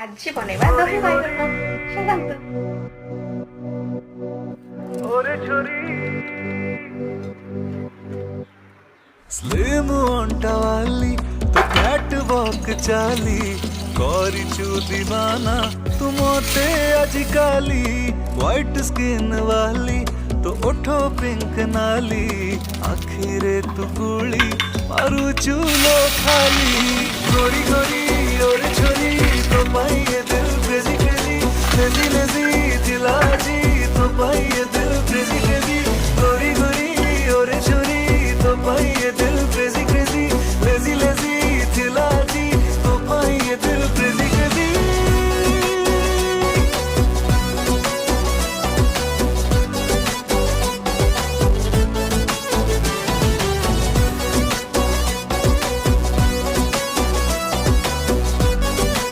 ଆଜି ବନେଇବା ଦହି ବାଇଗଣ ଶୁଣନ୍ତୁ। स्लिम अंटा वाली तो कैट वॉक चाली କରିଛୁ दीवाना तू मोते आजिकाली व्हाइट स्किन वाली तो ओठो पिंक नाली आखिरे तू गुली मारू चूलो खाली गोरी गोरी और छोरी